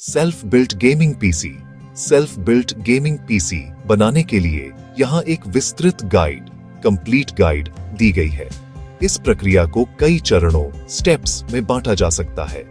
Self built gaming PC. Self built gaming PC बनाने के लिए यहाँ एक विस्तृत गाइड, कंप्लीट गाइड दी गई है। इस प्रक्रिया को कई चरणों, स्टेप्स में बांटा जा सकता है।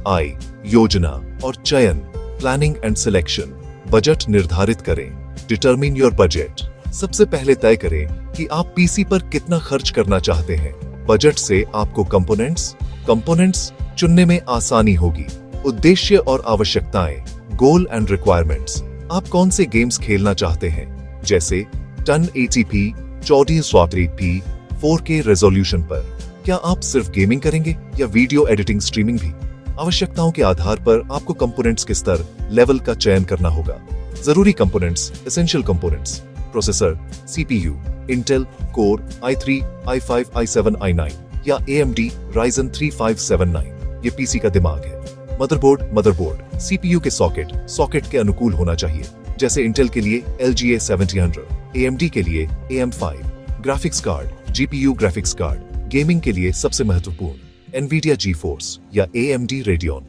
आय, योजना और चयन, प्लानिंग एंड सिलेक्शन। बजट निर्धारित करें, डिटरमिन योर बजट। सबसे पहले तय करें कि आप पीसी पर कितना खर्च करना चाहते हैं। बजट से आपको कंपोनेंट्स चुनने में आसानी होगी। उद्देश्य और आवश्यकताएं, गोल एंड रिक्वायरमेंट्स। आप कौन से गेम्स खेलना चाहते हैं, जैसे 1080p, 1440p, 4K रेजोल्यूशन पर। क्या आप सिर्फ गेमिंग करेंगे या वीडियो एडिटिंग, स्ट्रीमिंग भी? आवश्यकताओं के आधार पर आपको कंपोनेंट्स के स्तर, लेवल का चयन करना होगा। जरूरी components, essential components. Processor, CPU, Intel core i3, i5, i7, i9 या AMD Ryzen 3579, ये पीसी का दिमाग है। मदरबोर्ड, सीपीयू के सॉकेट के अनुकूल होना चाहिए, जैसे इंटेल के लिए LGA 7000, AMD के लिए AM5। Graphics card, GPU graphics card, gaming के लिए सबसे महत्वपूर्ण NVIDIA GeForce या AMD Radeon।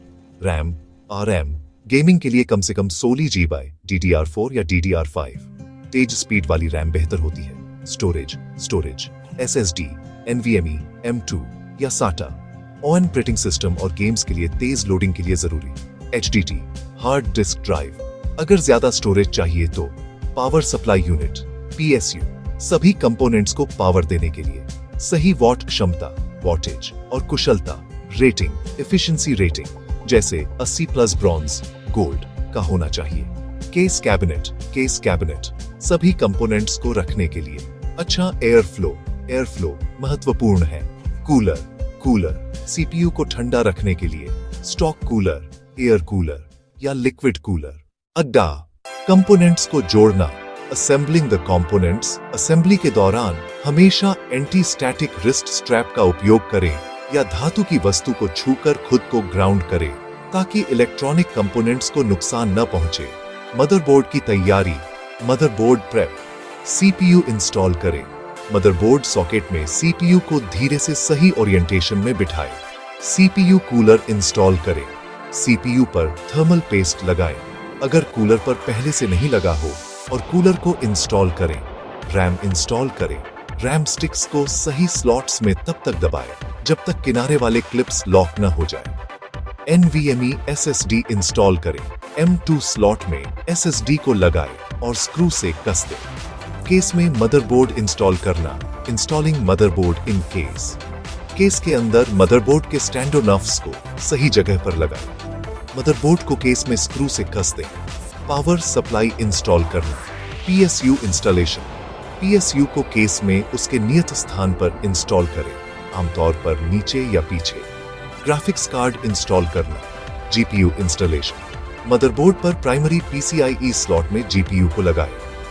RAM, RM, gaming के लिए कम से कम 16 GB DDR4 या DDR5। तेज स्पीड वाली रैम बेहतर होती है। स्टोरेज, SSD, NVMe, M2 या SATA। ऑपरेटिंग सिस्टम और गेम्स के लिए तेज लोडिंग के लिए जरूरी HDD, हार्ड डिस्क ड्राइव। अगर ज्यादा स्टोरेज चाहिए तो पावर सप्लाई यूनिट, PSU। सभी कंपोनेंट्स को पावर देने के लिए सही वॉट क्षमता, वॉटेज और कुशलता। रेटिंग, एफिशिएंसी रेटिंग, जैसे 80+ ब्रॉन्ज, गोल्ड का होना चाहिए। केस कैबिनेट, सभी कंपोनेंट्स को रखने के लिए। अच्छा एयर फ्लो महत्वपूर्ण है। कूलर, सीपीयू को ठंडा रखने के लिए। स्टॉक कूलर, एयर कूलर या लिक्विड कूलर। अड्डा, कंपोनेंट्स को जोड़ना, असेंबलिंग द कंपोनेंट्स। असेंबली के दौरान हमेशा एंटी स्टैटिक रिस्ट स्ट्रैप का उपयोग करें या धातु की वस्तु को छूकर खुद को ग्राउंड करें, ताकि इलेक्ट्रॉनिक कंपोनेंट्स को नुकसान न पहुंचे। मदरबोर्ड की तैयारी, मदरबोर्ड प्रेप। सीपीयू इंस्टॉल करें। मदरबोर्ड सॉकेट में सीपीयू को धीरे से सही ओरिएंटेशन में बिठाएं। सीपीयू कूलर इंस्टॉल करें। सीपीयू पर थर्मल पेस्ट लगाएं अगर कूलर पर पहले से नहीं लगा हो, और कूलर को इंस्टॉल करें। रैम इंस्टॉल करें। रैम स्टिक्स को सही स्लॉट्स में तब तक दबाएं जब तक किनारे वाले क्लिप्स लॉक न हो जाए। NVMe SSD इंस्टॉल करें। M2 स्लॉट में SSD को लगाएं और स्क्रू से कस दें। केस में मदरबोर्ड इंस्टॉल करना, इंस्टॉलिंग मदरबोर्ड इन केस के अंदर मदरबोर्ड के स्टैंडो नफ्स को सही जगह पर लगाएं। मदरबोर्ड को केस में स्क्रू से कस दें। पावर सप्लाई इंस्टॉल करना। PSU इंस्टॉलेशन, PSU को केस में उसके नियत स्थान पर इंस्टॉल करें, आमतौर पर नीचे या पीछे। ग्राफिक्स कार्ड इंस्टॉल करना। GPU इंस्टॉलेशन, मदरबोर्ड पर प्राइमरी PCIe स्लॉट में GPU को लगाएं।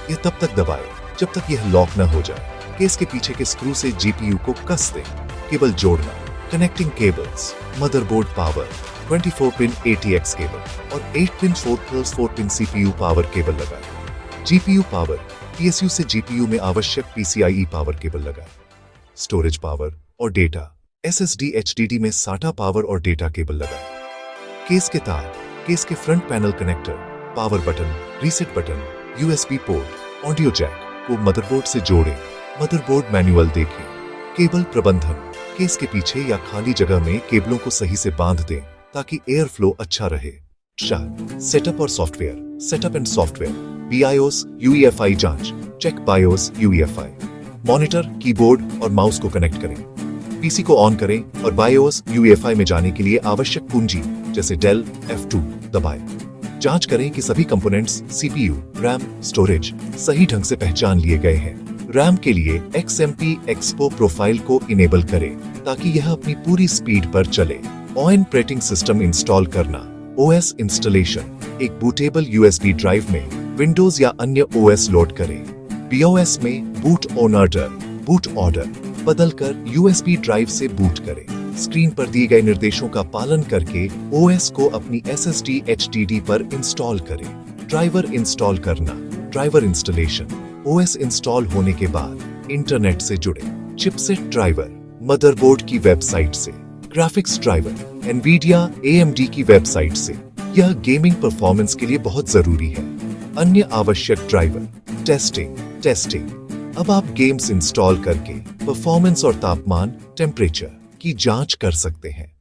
यह तब तक दबाएं जब तक यह लॉक न हो जाए। केस के पीछे के स्क्रू से GPU को कस दें। केबल जोड़ना, connecting cables. Motherboard power, 24 pin ATX cable और 8 pin 4+4 pin CPU power cable लगाएं। GPU पावर, PSU से GPU में आवश्यक PCIe पावर केबल लगाएं। स्टोरेज पावर और डेटा, SSD HDD में SATA पावर और डेटा केबल लगाएं। केस के तार, केस के front panel connector, power button, reset button, USB port, audio jack को मदरबोर्ड से जोड़ें। मदरबोर्ड मैनुअल देखें। केबल प्रबंधन, केस के पीछे या खाली जगह में केबलों को सही से बांध दें ताकि एयर फ्लो अच्छा रहे। सेटअप और software, setup and software. BIOS UEFI जांच, check BIOS UEFI। Monitor, keyboard और माउस को कनेक्ट करें। पीसी को ऑन करें और BIOS UEFI में जाने के लिए आवश्यक कुंजी, जैसे डेल F2 दबाएं। जांच करें कि सभी कंपोनेंट्स, CPU, रैम, स्टोरेज सही ढंग से पहचान लिए गए हैं। रैम के लिए XMP Expo प्रोफाइल को इनेबल करें ताकि यह अपनी पूरी स्पीड पर चले। ऑपरेटिंग सिस्टम इंस्टॉल करना। OS इंस्टॉलेशन, एक बूटेबल USB ड्राइव में विंडोज या अन्य OS लोड करें। BIOS में बूट ऑर्डर बदलकर USB ड्राइव से बूट करें। स्क्रीन पर दिए गए निर्देशों का पालन करके OS को अपनी SSD HDD पर इंस्टॉल करें। ड्राइवर इंस्टॉल करना। ड्राइवर इंस्टॉलेशन, OS इंस्टॉल होने के बाद इंटरनेट से जुड़े। चिपसेट ड्राइवर, मदरबोर्ड की वेबसाइट से। ग्राफिक्स ड्राइवर, NVIDIA AMD की वेबसाइट से यह गेमिंग परफॉर्मेंस के लिए बहुत जरूरी है। अन्य आवश्यक ड्राइवर, टेस्टिंग। अब आप गेम्स इंस्टॉल करके परफॉर्मेंस और तापमान, टेम्परेचर की जांच कर सकते हैं।